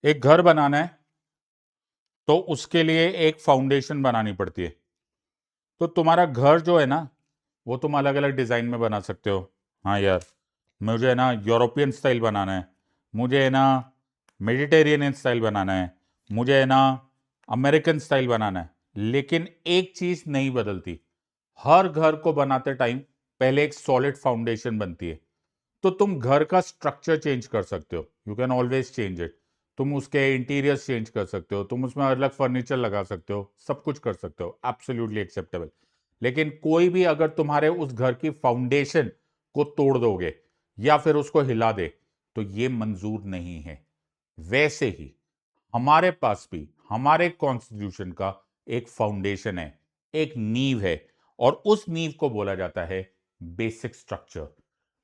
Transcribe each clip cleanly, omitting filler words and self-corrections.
एक घर बनाना है तो उसके लिए एक फाउंडेशन बनानी पड़ती है। तो तुम्हारा घर जो है ना, वो तुम अलग अलग डिजाइन में बना सकते हो। हाँ यार, मुझे है ना यूरोपियन स्टाइल बनाना है, मुझे है ना मेडिटेरियन स्टाइल बनाना है, मुझे है ना अमेरिकन स्टाइल बनाना है। लेकिन एक चीज नहीं बदलती, हर घर को बनाते टाइम पहले एक सॉलिड फाउंडेशन बनती है। तो तुम घर का स्ट्रक्चर चेंज कर सकते हो, you can always change it. तुम उसके इंटीरियर्स चेंज कर सकते हो, तुम उसमें अलग फर्नीचर लगा सकते हो, सब कुछ कर सकते हो, एब्सोल्युटली एक्सेप्टेबल। लेकिन कोई भी अगर तुम्हारे उस घर की फाउंडेशन को तोड़ दोगे या फिर उसको हिला दे, तो ये मंजूर नहीं है। वैसे ही हमारे पास भी हमारे कॉन्स्टिट्यूशन का एक फाउंडेशन है, एक नींव है, और उस नींव को बोला जाता है basic structure.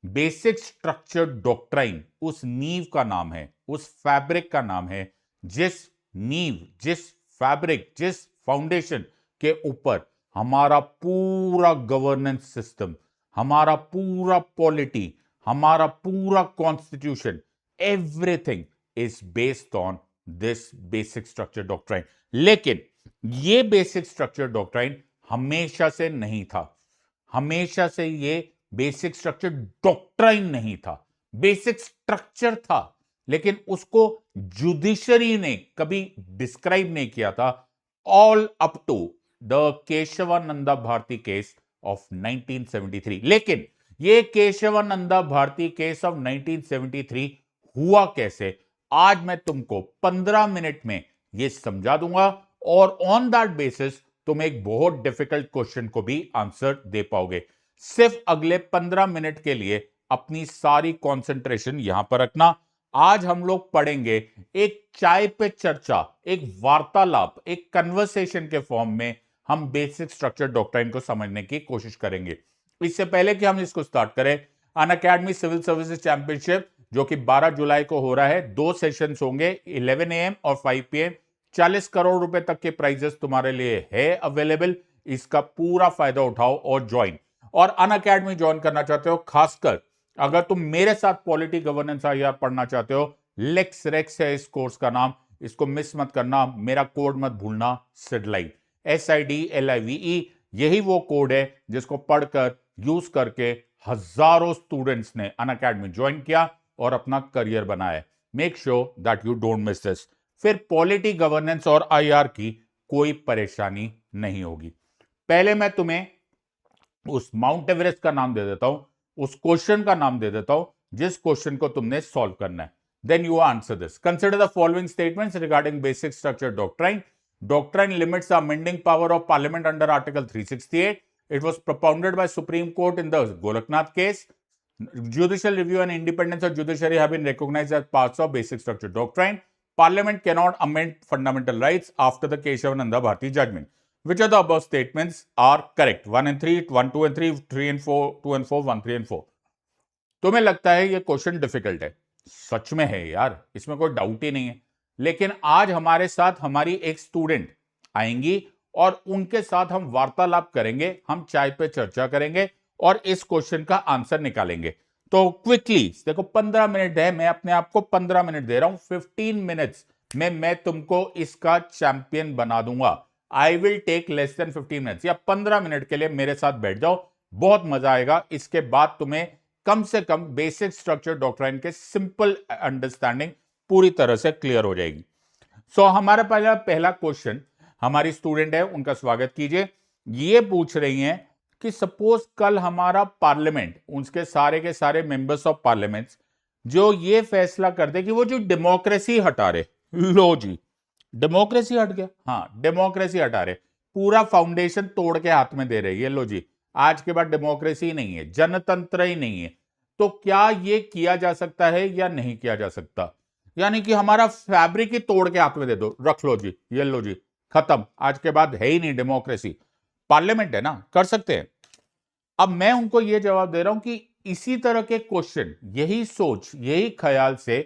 Basic structure doctrine उस नींव का नाम है, उस फैब्रिक का नाम है, जिस नींव, जिस फैब्रिक, जिस फाउंडेशन के ऊपर हमारा पूरा गवर्नेंस सिस्टम, हमारा पूरा पॉलिटी, हमारा पूरा constitution, everything is based on this basic structure doctrine. लेकिन ये बेसिक स्ट्रक्चर डॉक्ट्राइन हमेशा से नहीं था। हमेशा से ये बेसिक स्ट्रक्चर डॉक्ट्राइन नहीं था, बेसिक स्ट्रक्चर था। लेकिन उसको जुडिशरी ने कभी डिस्क्राइब नहीं किया था, all up to the Kesavananda Bharati case of 1973। लेकिन ये केशवानंदा भारती केस ऑफ 1973 हुआ कैसे, आज मैं तुमको 15 मिनट में ये समझा दूंगा, और ऑन दैट बेसिस तुम एक बहुत डिफिकल्ट क्वेश्चन को भी आंसर दे पाओगे। सिर्फ अगले 15 मिनट के लिए अपनी सारी कंसंट्रेशन यहां पर रखना। आज हम लोग पढ़ेंगे एक चाय पे चर्चा, एक वार्तालाप, एक कन्वर्सेशन के फॉर्म में हम बेसिक स्ट्रक्चर डॉक्ट्राइन को समझने की कोशिश करेंगे। इससे पहले कि हम इसको स्टार्ट करें, अनअकैडमी सिविल सर्विसेज चैंपियनशिप जो कि 12 जुलाई को हो रहा है, 2 सेशंस होंगे, 11 AM और 5 PM। 40 करोड़ रुपए तक के प्राइजेस तुम्हारे लिए है अवेलेबल। इसका पूरा फायदा उठाओ और ज्वाइन। और अनअकैडमी ज्वाइन करना चाहते हो, खासकर अगर तुम मेरे साथ पॉलिटी गवर्नेंस आईआर पढ़ना चाहते हो, लेक्स रेक्स है इस कोर्स का नाम, इसको मिस मत करना। मेरा कोड मत भूलना, सिडलाइव, SIDLIVE। यही वो कोड है जिसको पढ़कर, यूज करके हजारों स्टूडेंट्स ने अनअकैडमी ज्वाइन किया और अपना करियर बनाया। Make sure that you don't miss this. फिर पॉलिटी गवर्नेंस और आईआर की कोई परेशानी नहीं होगी। पहले मैं तुम्हें उस माउंट एवरेस्ट का नाम दे देता हूं, उस क्वेश्चन का नाम दे देता हूं जिस क्वेश्चन को तुमने सॉल्व करना है। Then you answer this. Consider the following statements regarding basic structure doctrine. Doctrine limits the amending power of Parliament under Article 368. It was propounded by Supreme Court in the Golaknath case. Judicial review and independence of judiciary have been recognized as parts of basic structure doctrine. Parliament cannot amend fundamental rights after the Keshavananda Bharati judgment. Which of the above statements are correct? 1 and 3, 1, 2 and 3, 3 and 4, 2 and 4, 1, 3 and 4. तुम्हें लगता है ये question difficult है, सच में है यार, इसमें कोई डाउट ही नहीं है। लेकिन आज हमारे साथ हमारी एक स्टूडेंट आएंगी और उनके साथ हम वार्तालाप करेंगे, हम चाय पे चर्चा करेंगे और इस क्वेश्चन का आंसर निकालेंगे। तो क्विकली देखो, 15 मिनट है, मैं अपने आप को 15 मिनट दे रहा हूं। 15 मिनट्स में मैं तुमको इसका चैंपियन बना दूंगा। I will take less than 15 minutes, या 15 मिनट के लिए मेरे साथ बैठ जाओ, बहुत मजा आएगा। इसके बाद तुम्हें कम से कम बेसिक स्ट्रक्चर डॉक्ट्राइन के सिंपल अंडरस्टैंडिंग पूरी तरह से क्लियर हो जाएगी। हमारा पहला क्वेश्चन, हमारी स्टूडेंट है, उनका स्वागत कीजिए। ये पूछ रही हैं कि सपोज कल हमारा पार्लियामेंट, उसके सारे के सारे मेंबर्स ऑफ पार्लियामेंट जो ये फैसला कर दे कि वो जो डेमोक्रेसी हटा रहे, लो जी डेमोक्रेसी हट गया, हाँ डेमोक्रेसी हटा रहे, पूरा फाउंडेशन तोड़ के हाथ में दे रहे, ये लो जी आज के बाद डेमोक्रेसी नहीं है, जनतंत्र ही नहीं है। तो क्या ये किया जा सकता है या नहीं किया जा सकता? यानी कि हमारा फैब्रिक ही तोड़ के हाथ में दे दो, रख लो जी, ये लो जी, खत्म, आज के बाद है ही नहीं डेमोक्रेसी। पार्लियामेंट है ना, कर सकते हैं। अब मैं उनको यह जवाब दे रहा हूं कि इसी तरह के क्वेश्चन, यही सोच, यही ख्याल से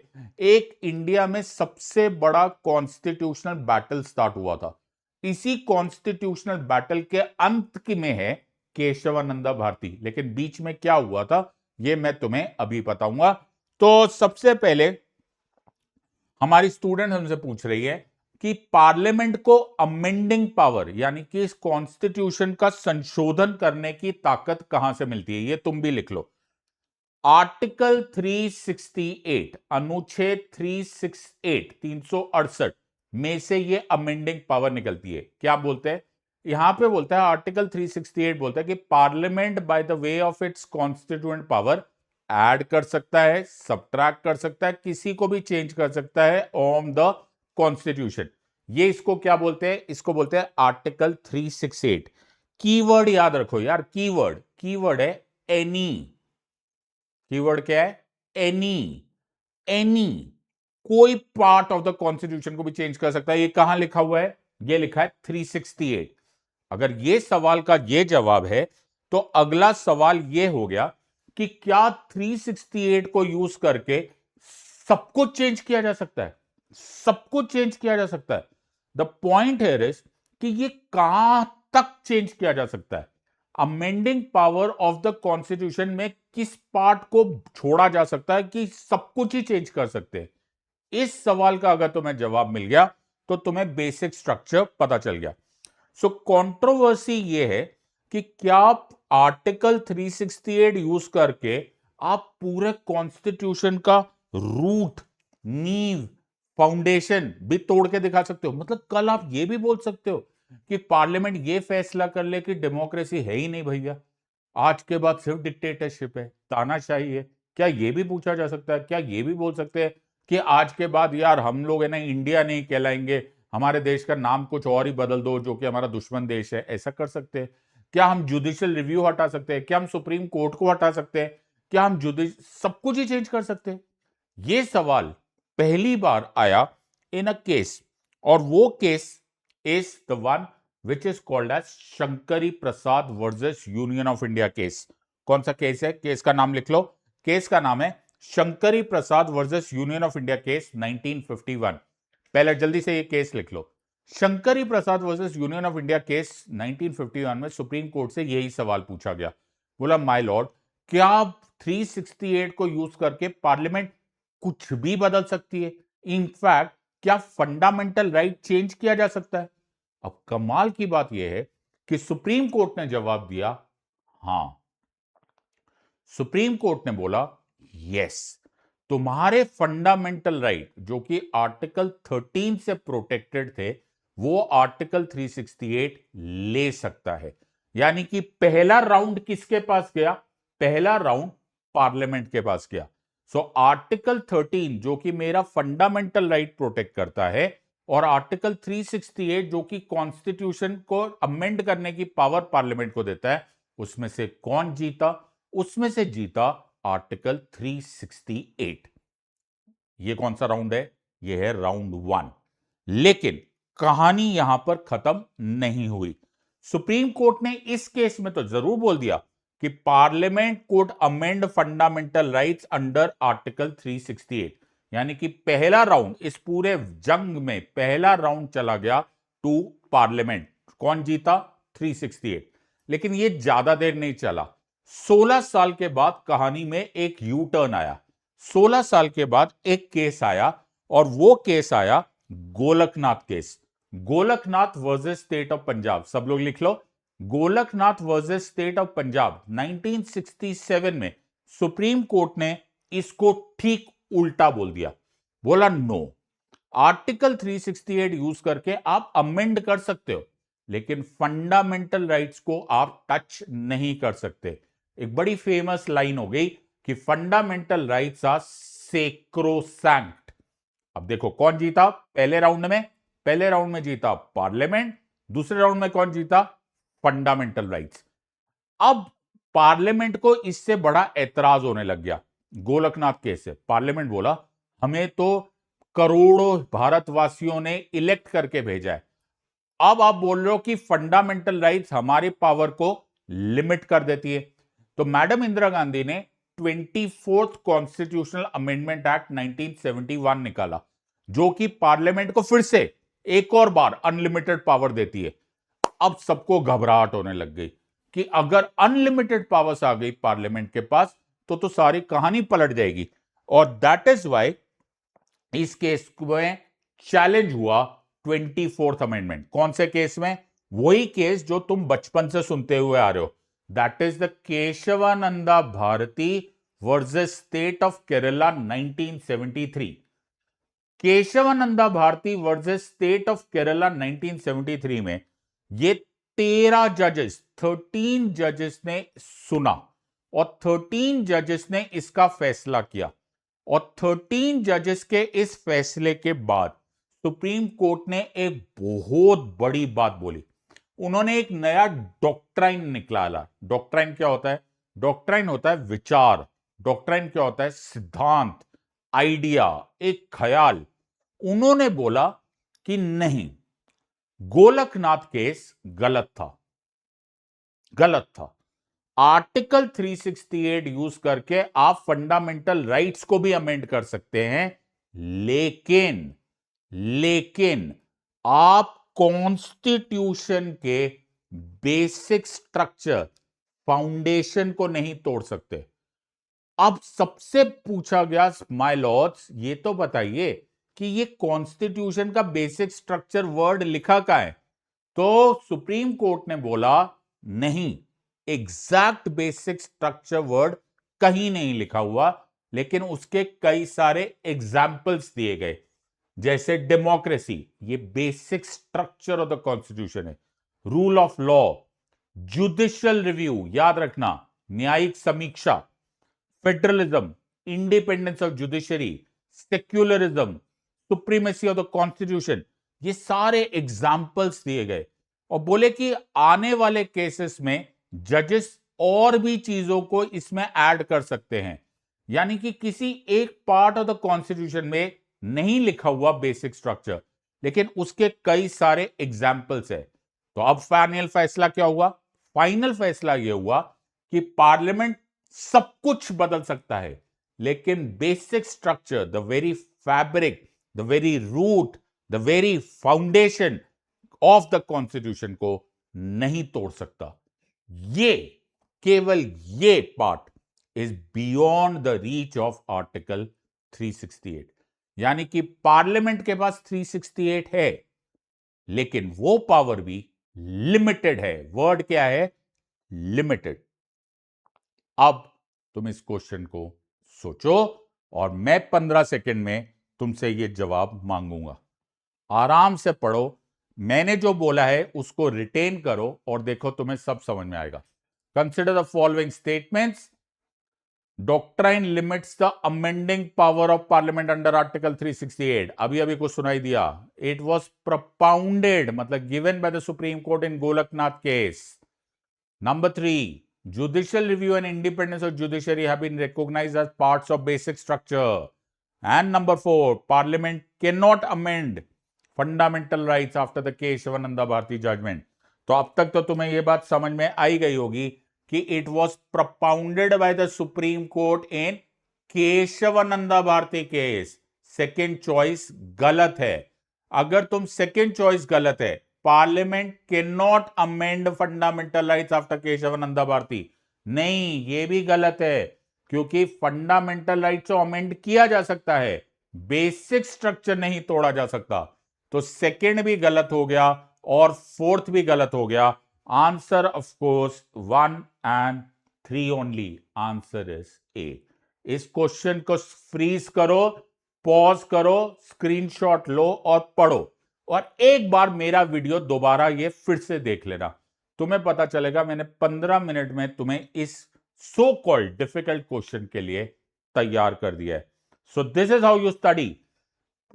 एक इंडिया में सबसे बड़ा कॉन्स्टिट्यूशनल बैटल स्टार्ट हुआ था। इसी कॉन्स्टिट्यूशनल बैटल के अंत की में है केशवानंदा भारती। लेकिन बीच में क्या हुआ था, यह मैं तुम्हें अभी बताऊंगा। तो सबसे पहले हमारी स्टूडेंट हमसे पूछ रही है कि पार्लियामेंट को अमेंडिंग पावर यानी कि इस कॉन्स्टिट्यूशन का संशोधन करने की ताकत कहां से मिलती है, ये तुम भी लिख लो। आर्टिकल 368 अनुच्छेद 368 368 में से ये अमेंडिंग पावर निकलती है। क्या बोलते हैं यहां पे, बोलता है आर्टिकल 368 बोलता है कि parliament by the way of its constituent power add कर सकता है, सब्ट्रैक्ट कर सकता है, किसी को भी चेंज कर सकता है ऑन द कॉन्स्टिट्यूशन। ये इसको क्या बोलते हैं, इसको बोलते हैं आर्टिकल 368। कीवर्ड याद रखो यार, कीवर्ड है एनी। कीवर्ड क्या है, एनी। एनी कोई पार्ट ऑफ द कॉन्स्टिट्यूशन को भी चेंज कर सकता है। ये कहां लिखा हुआ है, ये लिखा है 368। अगर ये सवाल का ये जवाब है तो अगला सवाल ये हो गया कि क्या 368 को यूज करके सब कुछ चेंज किया जा सकता है, सब कुछ चेंज किया जा सकता है। द पॉइंट हियर इज कि ये कहां तक चेंज किया जा सकता है। Amending power of the constitution में किस पार्ट को छोड़ा जा सकता है कि सब कुछ ही चेंज कर सकते हैं। इस सवाल का अगर तुम्हें जवाब मिल गया तो तुम्हें बेसिक स्ट्रक्चर पता चल गया। सो कंट्रोवर्सी ये है कि क्या आप आर्टिकल 368 यूज करके आप पूरे कॉन्स्टिट्यूशन का रूट, नींव, फाउंडेशन भी तोड़ के दिखा सकते हो। मतलब कल आप ये भी बोल सकते हो कि पार्लियामेंट ये फैसला कर ले कि डेमोक्रेसी है ही नहीं भैया, आज के बाद सिर्फ डिक्टेटरशिप है, तानाशाही है। क्या ये भी पूछा जा सकता है? क्या ये भी बोल सकते हैं कि आज के बाद यार हम लोग है ना इंडिया नहीं कहलाएंगे, हमारे देश का नाम कुछ और ही बदल दो जो कि हमारा दुश्मन देश है? ऐसा कर सकते हैं? क्या हम जुडिशियल रिव्यू हटा सकते हैं? क्या हम सुप्रीम कोर्ट को हटा सकते हैं? क्या हम सब कुछ ही चेंज कर सकते हैं? ये सवाल पहली बार आया इन अ केस, और वो case is the one which is called as Shankari Prasad versus union of India case. कौन सा केस है? केस का नाम लिख लो। केस का नाम है Shankari Prasad versus union of India case 1951। पहले जल्दी से ये केस लिख लो। Shankari Prasad versus union of India case 1951 में सुप्रीम कोर्ट से यही सवाल पूछा गया। बोला माय लॉर्ड, क्या 368 को यूज करके पार्लियामेंट कुछ भी बदल सकती है? इनफैक्ट क्या फंडामेंटल राइट चेंज किया जा सकता है? अब कमाल की बात यह है कि सुप्रीम कोर्ट ने जवाब दिया हां। सुप्रीम कोर्ट ने बोला यस, तुम्हारे फंडामेंटल राइट जो कि आर्टिकल 13 से प्रोटेक्टेड थे वो आर्टिकल 368 ले सकता है। यानी कि पहला राउंड किसके पास गया? पहला राउंड पार्लियामेंट के पास गया। सो आर्टिकल 13 जो कि मेरा फंडामेंटल राइट प्रोटेक्ट करता है और आर्टिकल 368 जो कि कॉन्स्टिट्यूशन को अमेंड करने की पावर पार्लियामेंट को देता है, उसमें से कौन जीता? उसमें से जीता आर्टिकल 368। ये कौन सा राउंड है? ये है राउंड 1। लेकिन कहानी यहां पर खत्म नहीं हुई। सुप्रीम कोर्ट ने इस केस में तो जरूर बोल दिया कि parliament could amend fundamental rights under article 368। यानी कि पहला राउंड, इस पूरे जंग में पहला राउंड चला गया टू पार्लियामेंट। कौन जीता? 368। लेकिन यह ज्यादा देर नहीं चला। 16 साल के बाद कहानी में एक यू टर्न आया। 16 साल के बाद एक केस आया और वो केस आया Golaknath case. Golaknath versus state of Punjab. सब लोग लिख लो, Golaknath versus state of Punjab 1967 में सुप्रीम कोर्ट ने इसको ठीक उल्टा बोल दिया। बोला नो, आर्टिकल 368 यूज करके आप अमेंड कर सकते हो लेकिन फंडामेंटल राइट्स को आप टच नहीं कर सकते। एक बड़ी फेमस लाइन हो गई कि फंडामेंटल राइट्स आर सेक्रोसैंक्ट। अब देखो कौन जीता पहले राउंड में? पहले राउंड में जीता पार्लियामेंट, दूसरे राउंड में कौन जीता? Fundamental rights. अब पार्लियामेंट को इससे बड़ा एतराज होने लग गया गोलकनाथ केस से। पार्लियामेंट बोला हमें तो करोड़ों भारतवासियों ने इलेक्ट करके भेजा है, अब आप बोल रहे हो कि फंडामेंटल राइट्स हमारी पावर को लिमिट कर देती है। तो मैडम इंदिरा गांधी ने 24th कॉन्स्टिट्यूशनल अमेंडमेंट एक्ट 1971 निकाला जो कि पार्लियामेंट को फिर से एक और बार अनलिमिटेड पावर देती है। अब सबको घबराहट होने लग गई कि अगर अनलिमिटेड पावर्स आ गई पार्लियामेंट के पास तो सारी कहानी पलट जाएगी। और दैट इज वाई इस केस में चैलेंज हुआ 24th अमेंडमेंट। कौन से केस में? वही केस जो तुम बचपन से सुनते हुए आ रहे हो, that is the Kesavananda Bharati versus state of Kerala 1973। Kesavananda Bharati versus state of Kerala 1973 में ये 13 जजेस ने सुना और 13 जजेस ने इसका फैसला किया। और 13 जजेस के इस फैसले के बाद सुप्रीम कोर्ट ने एक बहुत बड़ी बात बोली। उन्होंने एक नया डॉक्ट्राइन निकाला। डॉक्ट्राइन क्या होता है? डॉक्ट्राइन होता है विचार। डॉक्ट्राइन क्या होता है? सिद्धांत, आइडिया, एक ख्याल। उन्होंने बोला कि नहीं, गोलकनाथ केस गलत था, गलत था। आर्टिकल 368 यूज करके आप फंडामेंटल राइट्स को भी अमेंड कर सकते हैं, लेकिन आप कॉन्स्टिट्यूशन के बेसिक स्ट्रक्चर, फाउंडेशन को नहीं तोड़ सकते। अब सबसे पूछा गया, माय लॉर्ड्स, ये तो बताइए कि ये कॉन्स्टिट्यूशन का बेसिक स्ट्रक्चर वर्ड लिखा का है? तो सुप्रीम कोर्ट ने बोला नहीं, एग्जैक्ट बेसिक स्ट्रक्चर वर्ड कहीं नहीं लिखा हुआ, लेकिन उसके कई सारे एग्जाम्पल्स दिए गए। जैसे डेमोक्रेसी, ये basic structure of the constitution है। Rule of law, judicial review, याद रखना, न्यायिक समीक्षा, federalism, independence of judiciary, secularism, supremacy of the constitution, ये सारे एग्जाम्पल्स दिए गए। और बोले कि आने वाले केसेस में जजेस और भी चीजों को इसमें ऐड कर सकते हैं। यानी कि किसी एक पार्ट ऑफ द कॉन्स्टिट्यूशन में नहीं लिखा हुआ बेसिक स्ट्रक्चर, लेकिन उसके कई सारे एग्जाम्पल्स है। तो अब फाइनल फैसला क्या हुआ? फाइनल फैसला यह हुआ कि पार्लियामेंट सब कुछ बदल सकता है, लेकिन basic structure, the very fabric, the very root, the very foundation of the Constitution को नहीं तोड़ सकता। ये, केवल ये part is beyond the reach of Article 368। यानी कि पार्लियामेंट के पास 368 है, लेकिन वो पावर भी लिमिटेड है। वर्ड क्या है? लिमिटेड। अब तुम इस क्वेश्चन को सोचो और मैं 15 सेकंड में तुमसे ये जवाब मांगूंगा। आराम से पढ़ो, मैंने जो बोला है उसको रिटेन करो और देखो तुम्हें सब समझ में आएगा। Consider the following statements. Doctrine limits the amending power of parliament under article 368। अभी कुछ सुनाई दिया। इट वॉज propounded, मतलब given by the supreme court in Golaknath case. Number 3, judicial review and independence of judiciary have been recognized as parts of basic structure. And number 4, Parliament cannot amend fundamental rights after the Kesavananda Bharati judgment. तो अब तक तो तुम्हें यह बात समझ में आई गई होगी कि it was propounded by the Supreme Court in Kesavananda Bharati case. Second choice गलत है। अगर तुम सेकेंड चॉइस गलत है, Parliament can not amend fundamental rights after Kesavananda Bharati, नहीं, यह भी गलत है, क्योंकि फंडामेंटल राइट्स को अमेंड किया जा सकता है, बेसिक स्ट्रक्चर नहीं तोड़ा जा सकता। तो सेकेंड भी गलत हो गया और फोर्थ भी गलत हो गया। Answer of course 1 and 3 only. Answer is a. इस क्वेश्चन को फ्रीज करो, पॉज करो, स्क्रीनशॉट लो और पढ़ो, और एक बार मेरा वीडियो दोबारा ये फिर से देख लेना। तुम्हें पता चलेगा मैंने 15 मिनट में तुम्हें इस सो कॉल्ड डिफिकल्ट क्वेश्चन के लिए तैयार कर दिया है। So this is how you study.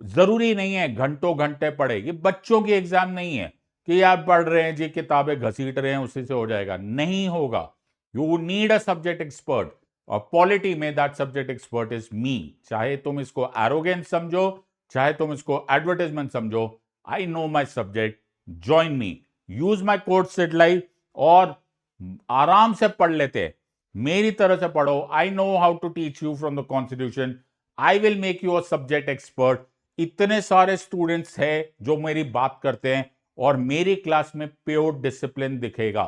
जरूरी नहीं है घंटों घंटे पढ़े, ये बच्चों की एग्जाम नहीं है कि यार पढ़ रहे हैं जी, किताबें घसीट रहे हैं, उसी से हो जाएगा। नहीं होगा। You need a subject expert, और पॉलिटी में that subject expert is me. चाहे तुम इसको एरोगेंस समझो, चाहे तुम इसको एडवर्टाइजमेंट समझो, I know my subject. Join me, use my course set live, और आराम से पढ़ लेते, मेरी तरह से पढ़ो। I know how to teach you from the Constitution. I will make you a subject expert. इतने सारे स्टूडेंट्स हैं जो मेरी बात करते हैं, और मेरी क्लास में प्योर डिसिप्लिन दिखेगा।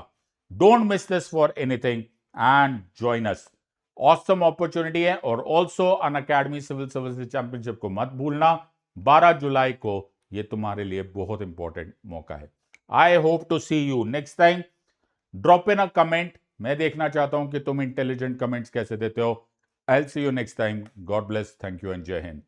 Don't miss this for anything and join us. Awesome opportunity है। और also Unacademy civil services championship को मत भूलना, 12 जुलाई को ये तुम्हारे लिए बहुत इंपॉर्टेंट मौका है। I hope to see you next time. Drop in a comment, मैं देखना चाहता हूं कि तुम इंटेलिजेंट कमेंट्स कैसे देते हो। I will see you next time. God bless, thank you and जय हिंद।